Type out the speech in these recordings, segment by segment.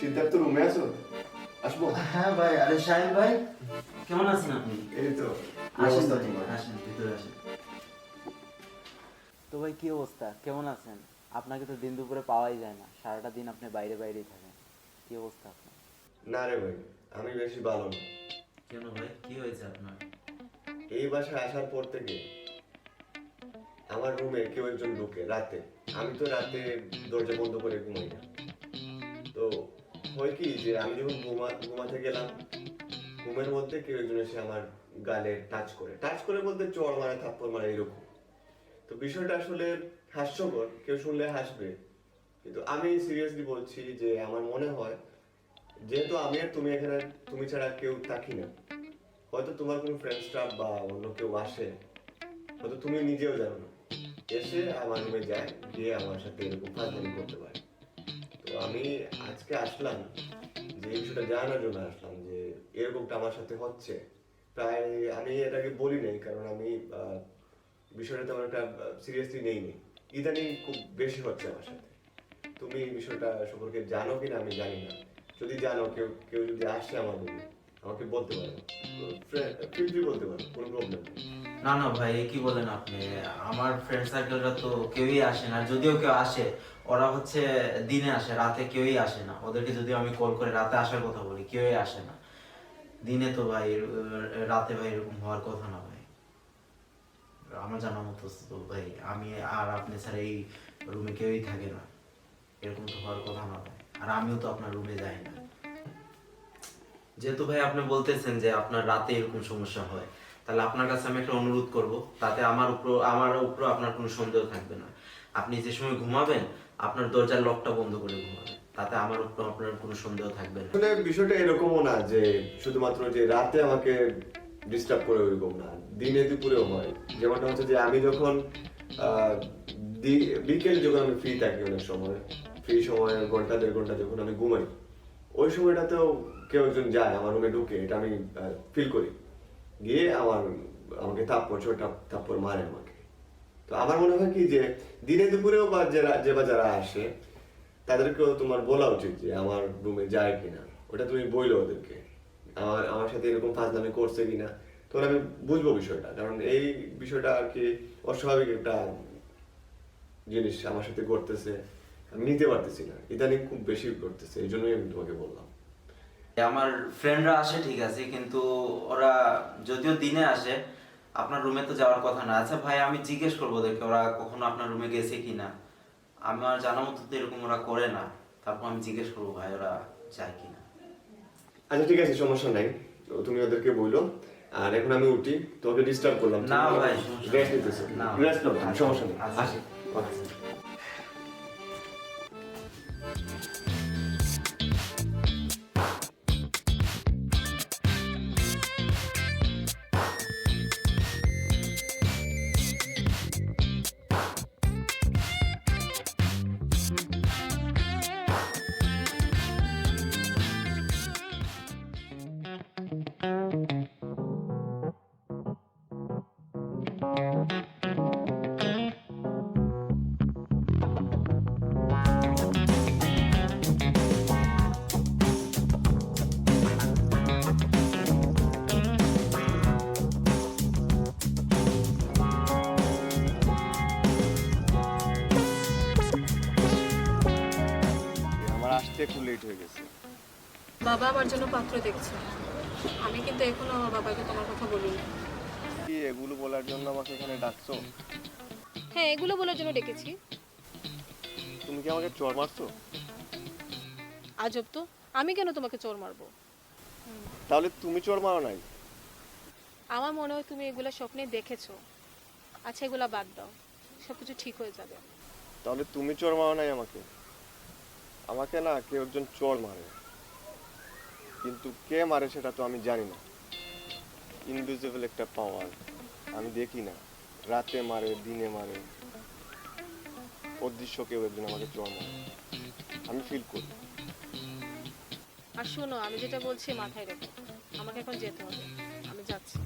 সিদ্ধার্থ রুমে আছো? আসবো? হ্যাঁ ভাই, আরে সাহেব ভাই কেমন আছেন আপনি? এই তো আসেন অবস্থা ভাই, তোমার? আসেন ভিতরে আসেন। তো ভাই কি অবস্থা, কেমন আছেন? আপনাকে তো দিন দুপুরে পাওয়াই যায় না, সারাটা দিন আপনি বাইরে বাইরেই থাকেন। কি অবস্থা আপনার? না রে ভাই, আমি বেশি ভালো না। কেন ভাই, কি হয়েছে আপনার? এই বাসায় আসার পর থেকে আমার রুমে কেউ একজন ঢুকে রাতে। আমি তো রাতে দরজা বন্ধ করে ঘুমাই না। তো হয় কি যে আমি যখন ঘুমাতে গেলাম, ঘুমের মধ্যে কেউ একজন এসে আমার গালে টাচ করে বলতে চড় মারে, থাপ্পড় মারে, এরকম। তো বিষয়টা আসলে হাস্যকর, কেউ শুনলে হাসবে, কিন্তু আমি সিরিয়াসলি বলছি যে আমার মনে হয় যেহেতু আমি আর তুমি এখানে, তুমি ছাড়া কেউ থাকি না, হয়তো তোমার কোনো ফ্রেন্ড স্টাফ বা অন্য কেউ আসে, হয়তো তুমি নিজেও জানো না, এসে আমার রুমে যায়, গিয়ে আমার সাথে এরকম ফাজলামি করতে পারে। তো আমি আজকে আসলাম যে এই বিষয়টা জানানোর জন্য আসলাম যে এরকমটা আমার সাথে হচ্ছে। প্রায় আমি এটাকে বলি নাই, কারণ আমি বিষয়টা তেমন একটা সিরিয়াসলি নেই। ইদানিং খুব বেশি হচ্ছে আমার সাথে। তুমি এই বিষয়টা সম্পর্কে জানো কিনা আমি জানি না। যদি জানো, কেউ কেউ যদি আসে আমার রুমে, আমাকে বলতে পারো, ফ্রি বলতে পারো, কোনো প্রবলেম নেই। না না ভাই, এ কি বলেন আপনি? আমার ফ্রেন্ড সার্কেলরা তো কেউই আসে না, যদিও কেউ আসে ওরা হচ্ছে দিনে আসে, রাতে কেউই আসে না। ওদেরকে যদি আমি কল করে রাতে আসার কথা বলি, কেউই আসে না। দিনে তো ভাই রাতে ভাই এরকম হওয়ার কথা না ভাই। আমার জানা মতো তো ভাই আমি আর আপনি ছাড়া এই রুমে কেউই থাকে না, এরকম তো হওয়ার কথা না ভাই। আর আমিও তো আপনার রুমে যাই না। যেহেতু ভাই আপনি বলতেছেন যে আপনার রাতে এরকম সমস্যা হয়, তাহলে আপনার কাছে আমি একটা অনুরোধ করব, তাতে আমার উপর আপনার কোনো সন্দেহ থাকবে না। আপনি যে সময় ঘুমাবেন আপনার দরজার লকটা বন্ধ করে ঘুমাবেন, তাতে আমার উপর আপনার কোনো সন্দেহ থাকবে না। আসলে বিষয়টা এরকমও না যে শুধুমাত্র যে রাতে আমাকে ডিস্টার্ব করে, ওইরকম না, দিনে দুপুরেও হয়। যেমনটা হচ্ছে যে আমি যখন আহ, বিকেল যখন আমি ফ্রি থাকি, অনেক সময় ফ্রি সময় ঘন্টা দেড় ঘন্টা যখন আমি ঘুমাই, ওই সময়টাতেও কেউ একজন যায় আমার রুমে ঢুকে, এটা আমি ফিল করি, গিয়ে আমাকে থাপ্পড় ছোট থাপ্পড় মারে আমাকে। তো আমার মনে হয় কি যে দিনে দুপুরেও বা যারা আসে তাদেরকেও তোমার বলা উচিত যে আমার রুমে যায় কিনা, ওটা তুমি বইলো ওদেরকে, আমার সাথে এরকম ফাজলামি করছে কিনা, তখন আমি বুঝবো বিষয়টা। কারণ এই বিষয়টা আর কি অস্বাভাবিক একটা জিনিস আমার সাথে ঘটতেছে, আমি নিতে পারতেছি না, ইদানিং খুব বেশি ঘটতেছে, এই জন্যই আমি তোমাকে বললাম। আমার ফ্রেন্ডরা আসে ঠিক আছে, কিন্তু ওরা যদিও দিনে আসে আপনার রুমে তো যাওয়ার কথা না। আচ্ছা ভাই, আমি জিজ্ঞেস করবো ওদেরকে ওরা কখনো আপনার রুমে গেছে কিনা। আমার জানা মতো তো এরকম ওরা করে না। তারপর আমি জিজ্ঞেস করবো ভাই ওরা যায় কিনা। আচ্ছা ঠিক আছে, সমস্যা নাই, তো তুমি ওদেরকে বইলো। আর এখন আমি উঠি, তোমাকে ডিস্টার্ব করলাম। না ভাই, সমস্যা রেস্ট নেই। নিতেছো? না রেস্ট নাও, আচ্ছা, সমস্যা নেই, আচ্ছা। আসি। Okay. আমার আসতে একটু লেট হয়ে গেছে। বাবা আমার জন্য পাত্র দেখছে। আমি কিন্তু এখনো আমার বাবাকে তোমার কথা বলিনি। কি এগুলো বলার জন্য আমাকে এখানে ডাকছো? হ্যাঁ, এগুলো বলার জন্য ডেকেছি। তুমি কি আমাকে চড় মারছো? আজব তো, আমি কেন তোমাকে চোর মারবো? তাহলে তুমি চড় মারো নাই? আমার মনে হয় তুমি এগুলো স্বপ্নে দেখেছো। আচ্ছা, এগুলা বাদ দাও, সবকিছু ঠিক হয়ে যাবে। তাহলে তুমি চড় মারো নাই আমাকে? আমাকে না কেউ একজন চড় মারে, কিন্তু কে মারে সেটা তো আমি জানি না। ইনভিজিবল একটা পাওয়ার, আমি দেখি না, রাতে মারে দিনে মারে, অদৃশ্য কেউ একজন আমাকে চড় মারে, আমি ফিল করি। আর শোনো, আমি যেটা বলছি মাথায় রেখো। আমাকে এখন যেতে হবে, আমি যাচ্ছি।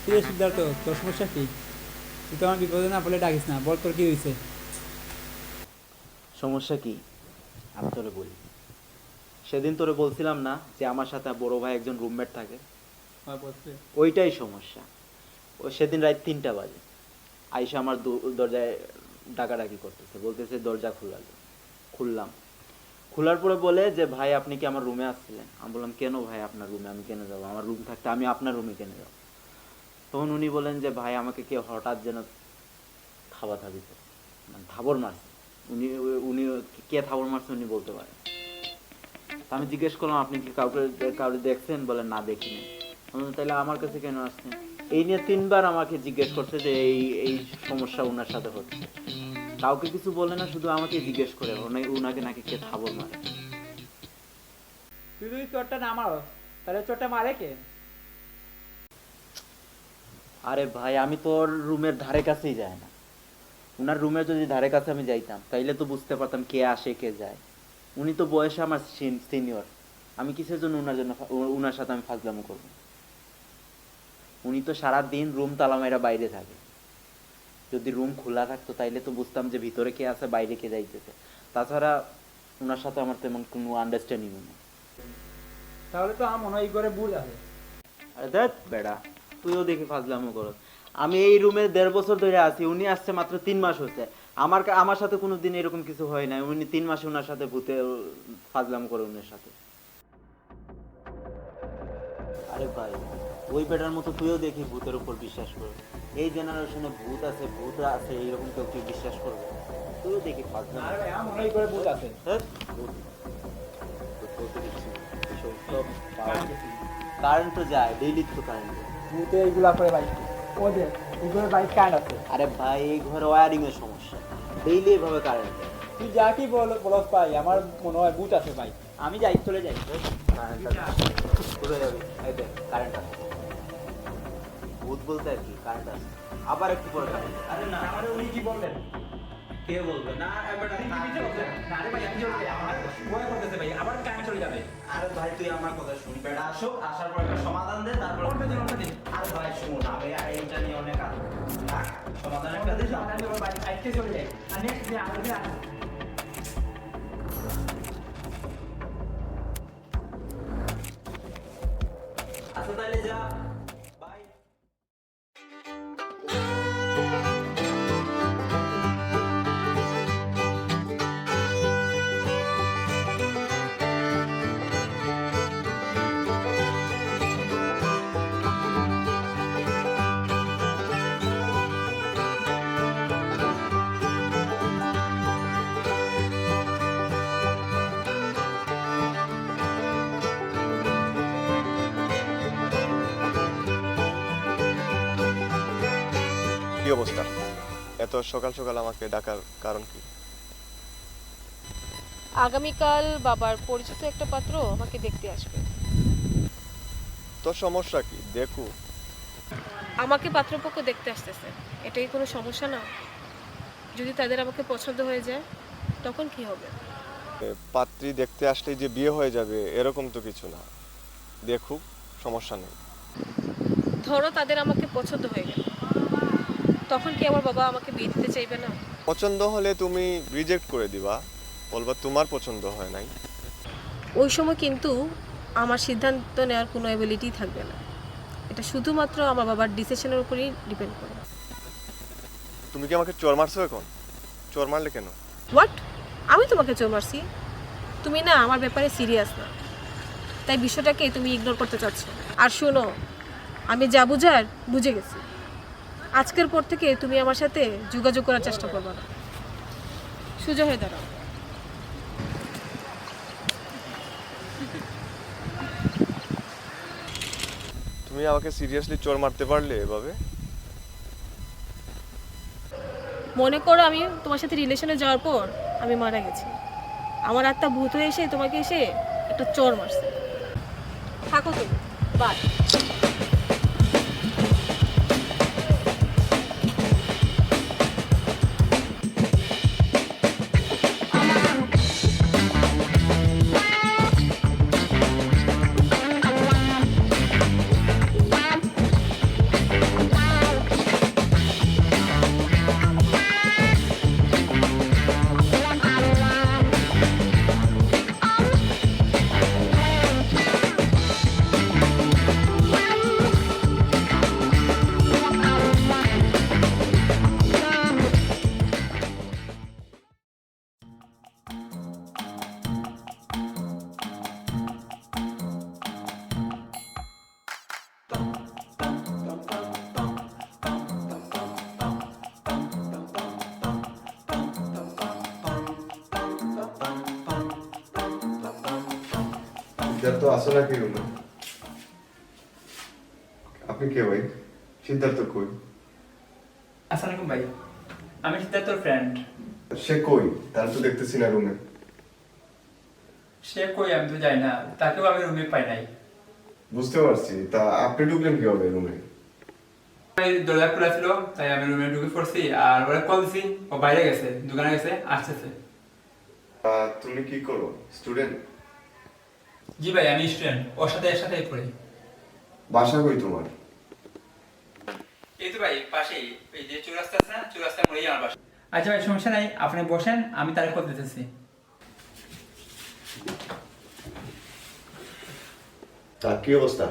কিরে সিদ্ধার্থ, তোর সমস্যা কি? তুই তো আমার বিপদে না বলে ডাকিস না, বল তোর কি হয়েছে? সমস্যা কি আমি তোরে বলি। সেদিন তোরে বলছিলাম না যে আমার সাথে বড় ভাই একজন রুমমেট থাকে, ওইটাই সমস্যা। ও সেদিন রাত 3টা বাজে আইসা আমার দরজায় ডাকাডাকি করতেছে, বলতেছে দরজা খুললাম। খোলার পরে বলে যে ভাই আপনি কি আমার রুমে আসছিলেন? আমি বললাম কেন ভাই আপনার রুমে আমি কেন যাবো, আমার রুম থাকতে আমি আপনার রুমে কেন যাবো? তখন উনি বলেন যে ভাই আমাকে কেউ হঠাৎ যেন থাবাথাবি করে, মানে থাবর মারছে। উনি উনি কে থাবর মারছে উনি বলতে পারেন। তা আমি জিজ্ঞেস করলাম আপনি কি কাউকে দেখছেন? বলেন না দেখিনি। তাহলে আমার কাছে কেন আসছেন? এই নিয়ে 3বার আমাকে জিজ্ঞেস করছে যে এই সমস্যা ওনার সাথে হচ্ছে। কাউকে কিছু বলে না, শুধু আমাকে জিজ্ঞেস করে উনাকে নাকি কে থাবর মারে। তুই যদি চোরটা না মারো তাহলে চোরটা মারে কে? আরে ভাই আমি তোর রুমের ধারে কাছেই যাই না। উনার রুমের যদি ধারে কাছে আমি যাইতাম তাইলে তো বুঝতে পারতাম কে আসে কে যায়। উনি তো বয়সে আমার সিনিয়র, আমি কিসের জন্য উনার সাথে আমি ফাজলামো করবো? উনি তো সারা দিন রুম তালা মাইরা বাইরে থাকে। যদি রুম খোলা থাকতো তাইলে তো বুঝতাম যে ভিতরে কে আছে বাইরে কে যাইতেছে। তাছাড়া উনার সাথে আমার তেমন কোনো আন্ডারস্ট্যান্ডিং নেই। তাহলে তো আমার মনে হয় এই ঘরে ভুল আছে। আরে দেখ বেড়া, তুইও দেখি ফাজলামো করো। আমি এই রুমে 1.5 বছর ধরে আছি, উনি আসছে মাত্র 3 মাস হচ্ছে। আমার সাথে কোনোদিন এরকম কিছু হয় না। উনি 3 মাসে ওনার সাথে ভূতে ফাজলামো করে উনার সাথে। আরে ভাই ওই বেটার মতো তুইও দেখি ভূতের উপর বিশ্বাস করবে। এই জেনারেশনে ভূত আছে এইরকম কেউ বিশ্বাস করবে? তুইও দেখি ফাজলামো। আরে ভাই আমার মনে হয় এই ঘরে ভুল আছে। কারেন্ট তো যায়, ডেইলি তো কারেন্ট যায়। ভূতে এইগুলা করে ভাই, ও যে এই ঘরে বাইক কারেন্ট আছে। আরে ভাই এই ঘরে ওয়্যারিং এর সমস্যা, ডেইলি এভাবে কারেন্ট যায়। তুই যা কি বলস ভাই, আমার মনে হয় ভূত আছে ভাই। আমি যাই, চলে যাই। কোথায় যাবি? এই দেখ কারেন্ট আছে। ভূত বলতে আর কি, কারেন্ট আছে। আবার একটু পরে কারেন্ট। আরে না, আরে উনি কি বললেন? কে বলবে না? আরে ভাই আমি চলে যাই, আমার ভয় করতেছে ভাই, আবার কারেন্ট চলে যাবে। আরে ভাই তুই আমার কথা শুন, বেড়া আসুক, আসার পর একটা সমাধান দে, তারপর অন্য দিন। আরে ভাই শুন, আমি এইটা নিয়ে অনেক সমাধান একটা দিস। ভাই আজকে চলে যাই, আর নেক্সট দিন আগে দিন আসবো। আচ্ছা তাহলে যা, বাই। কি অবস্থা? এত সকাল সকাল আমাকে ডাকার কারণ কি? আগামীকাল বাবার পরিচিত একটা পাত্র আমাকে দেখতে আসবে। তোর সমস্যা কি? দেখু আমাকে পাত্রপক্ষ দেখতে আসতেছে, এটাই কোনো সমস্যা না? যদি তাদের আমাকে পছন্দ হয়ে যায় তখন কি হবে? পাত্রী দেখতে আসলেই যে বিয়ে হয়ে যাবে এরকম তো কিছু না। দেখুক, সমস্যা নেই। ধরো তাদের আমাকে পছন্দ হয়ে গেল, তখন কি আমার বাবা আমাকে বিয়ে দিতে চাইবে না? পছন্দ হলে তুমি রিজেক্ট করে দিবা, বলবা তোমার পছন্দ হয় নাই। ওই সময় কিন্তু আমার সিদ্ধান্ত নেওয়ার কোনো অ্যাবিলিটি থাকবে না। এটা শুধুমাত্র আমার বাবার ডিসিশনের উপরই ডিপেন্ড করে। তুমি কি আমাকে চোর মারছো এখন? চোর মারলে কেন? হোয়াট? আমি তোমাকে চোর মারছি? তুমি না আমার ব্যাপারে সিরিয়াস না, তাই বিষয়টাকে তুমি ইগনোর করতে চাচ্ছ। আর শোনো, আমি যা বুঝার বুঝে গেছি। আজকের পর থেকে তুমি আমার সাথে যোগাযোগ করার চেষ্টা করবে না। সোজা হয়ে দাঁড়াও। তুমি আমাকে সিরিয়াসলি চোর মারতে পারলে এভাবে? মনে করো আমি তোমার সাথে রিলেশনে যাওয়ার পর আমি মারা গেছি, আমার আত্মা ভূত হয়ে এসে তোমাকে এসে একটা চোর মারছে। থাকো তুমি, বাই। সিদ্ধার্থ আসো নাকি রুমে? আপনি কে ভাই? সিদ্ধার্থ কই? আসসালামু ভাই, আমি সিদ্ধার্থর ফ্রেন্ড। সে কই? তার তো দেখতেছি না রুমে। সে কই আমি তো যাই না, তাকেও আমি রুমে পাই নাই। বুঝতে পারছি, তা আপনি ঢুকলেন কিভাবে রুমে? দরজা খোলা ছিল, তাই আমি রুমে ঢুকে পড়ছি। আর ওরা কল দিছি, ও বাইরে গেছে, দোকানে গেছে, আসতেছে। তুমি কি করো? স্টুডেন্ট? জি ভাই, আমি স্টুডেন্ট, ওর সাথে একসাথে পড়ি। বাসা কই তোমার? এই তো ভাই পাশেই, এই যে চৌরাস্তা আছে না, চৌরাস্তার মোড়েই আমার বাসা। আচ্ছা ভাই, সমস্যা নাই, আপনি বসেন, আমি তারে কল দিতেছি। তা কি অবস্থা?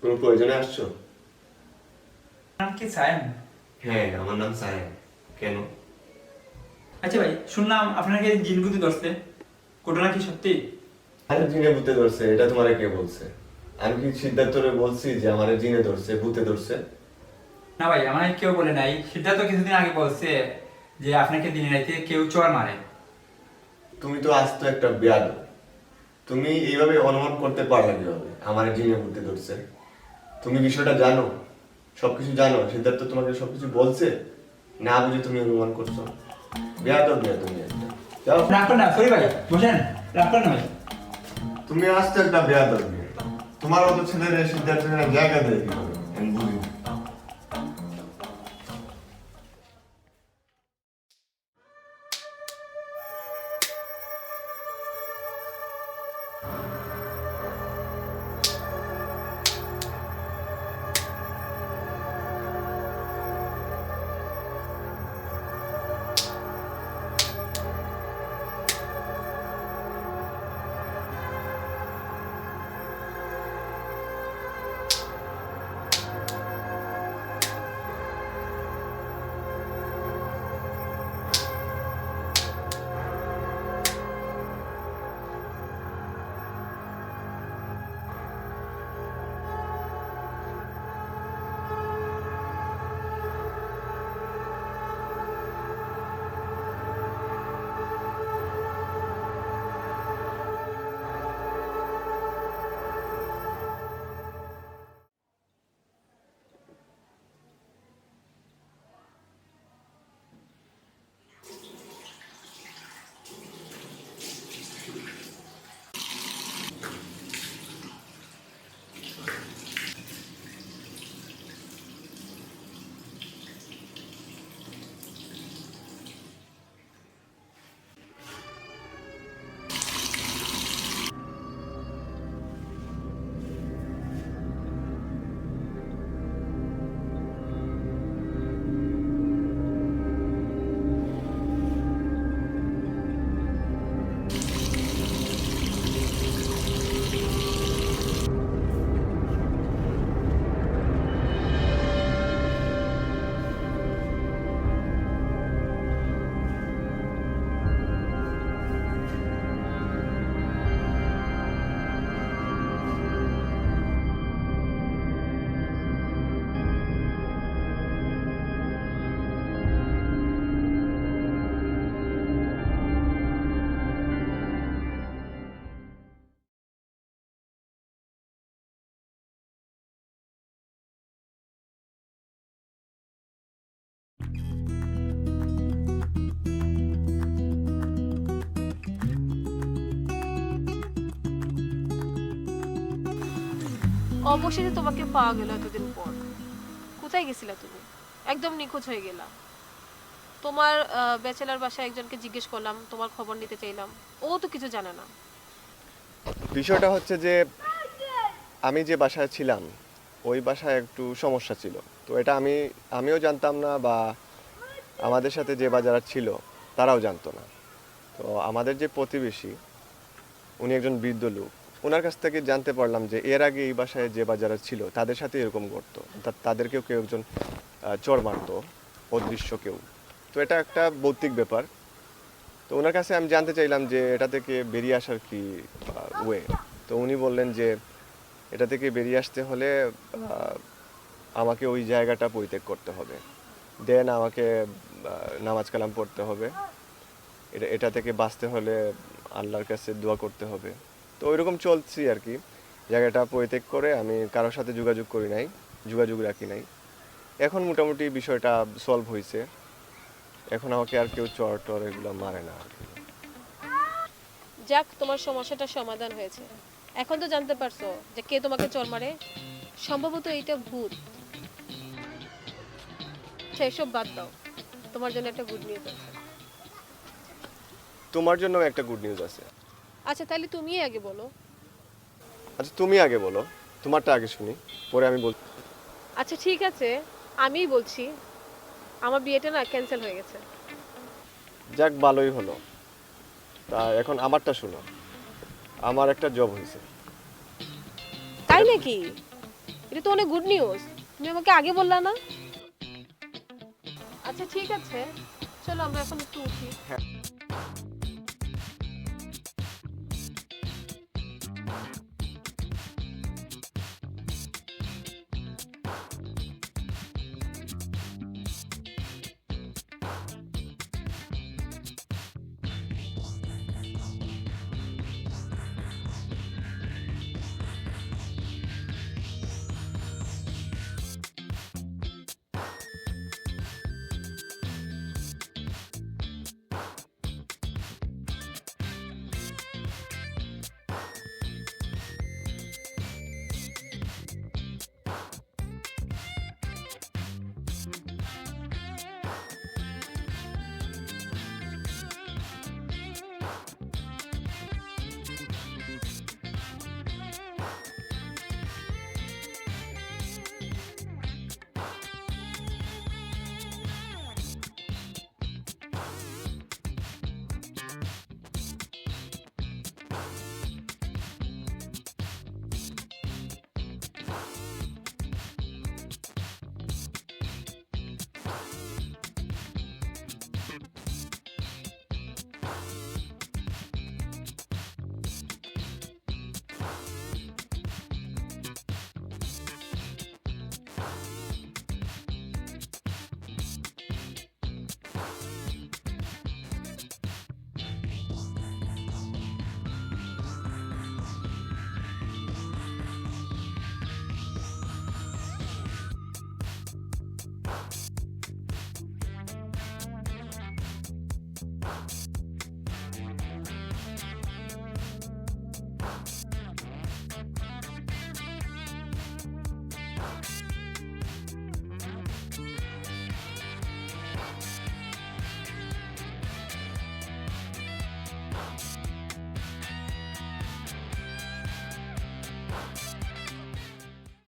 কোনো প্রয়োজনে আসছো? নাম কি সায়েম? হ্যাঁ, আমার নাম সাহেব। কেন? আচ্ছা ভাই, শুনলাম আপনাকে জিনগুতি ধরছে, ঘটনা কি সত্যি? আরে জিনে ভূতে ধরছে, এটা তোমারে কে বলছে? আমি কি সিদ্ধার্থরে বলছি যে আমার জিনে ধরছে, ভূতে ধরছে? না ভাই, আমার কেউ বলে নাই। সিদ্ধার্থ কিছুদিন আগে বলছে যে আপনাকে দিনে রাইতে কেউ চোর মারে। তুমি তো আজ তো একটা বেয়াদব। তুমি এইভাবে অনুমান করতে পারলে কিভাবে আমার জিনে ভূতে ধরছে? তুমি বিষয়টা জানো, সবকিছু জানো, সিদ্ধার্থ তোমাকে সবকিছু বলছে, না বুঝে তুমি অনুমান করছো। বেয়াদব মেয়ে তুমি একটা। যাও, রাগ করেন না, সরি ভাই, বসেন, রাগ করেন না ভাই। তুমি আজ তো একটা বেয়াদব মেয়ে। তোমার মতো ছেলের সিদ্ধার্থ জায়গা দেয় কিভাবে আমি বুঝি না। অবশেষে তোমাকে পাওয়া গেল এতদিন পর। কোথায় গেছিলা তুমি? একদম নিখোঁজ হয়ে গেলা। তোমার ব্যাচেলার বাসায় একজনকে জিজ্ঞেস করলাম, তোমার খবর নিতে চাইলাম, ও তো কিছু জানে না। বিষয়টা হচ্ছে যে আমি যে বাসায় ছিলাম ওই বাসায় একটু সমস্যা ছিল। তো এটা আমিও জানতাম না, বা আমাদের সাথে যে বাজার ছিল তারাও জানতো না। তো আমাদের যে প্রতিবেশী, উনি একজন বৃদ্ধ লোক, ওনার কাছ থেকে জানতে পারলাম যে এর আগে এই বাসায় যে বাজার ছিল তাদের সাথে এরকম ঘটতো, তাদেরকেও কেউ একজন চোর মারতো, অদৃশ্য কেউ। তো এটা একটা ভৌতিক ব্যাপার। তো ওনার কাছে আমি জানতে চাইলাম যে এটা থেকে বেরিয়ে আসার কি ওয়ে। তো উনি বললেন যে এটা থেকে বেরিয়ে আসতে হলে আমাকে ওই জায়গাটা পরিত্যাগ করতে হবে, দেন আমাকে নামাজ কালাম পড়তে হবে, এটা থেকে বাঁচতে হলে আল্লাহর কাছে দোয়া করতে হবে, তো ওইরকম চলছি আর কি। জায়গাটা পরিত্যাগ করে আমি কারোর সাথে যোগাযোগ করি নাই, যোগাযোগ রাখি নাই। এখন মোটামুটি বিষয়টা সলভ হয়েছে, এখন আমাকে আর কেউ চর টর এগুলো মারে না আর কি। যাক, তোমার সমস্যাটা সমাধান হয়েছে। এখন তো জানতে পারছো যে কে তোমাকে চর মারে। সম্ভবত এইটা ভূত। সেসব বাদ দাও, তোমার জন্য একটা গুড নিউজ আছে। তোমার জন্য একটা গুড নিউজ আছে। আচ্ছা তাহলে তুমিই আগে বলো। আচ্ছা তুমি আগে বলো, তোমারটা আগে শুনি, পরে আমি বল। আচ্ছা ঠিক আছে, আমিই বলছি। আমার বিয়েটা না ক্যান্সেল হয়ে গেছে। যাক ভালোই হলো। তা এখন আমারটা শুনো, আমার একটা জব হয়েছে। তাই নাকি? এটা তো অনেক গুড নিউজ, তুমি আমাকে আগে বললা না। আচ্ছা ঠিক আছে, চলো আমরা এখন একটু উঠি।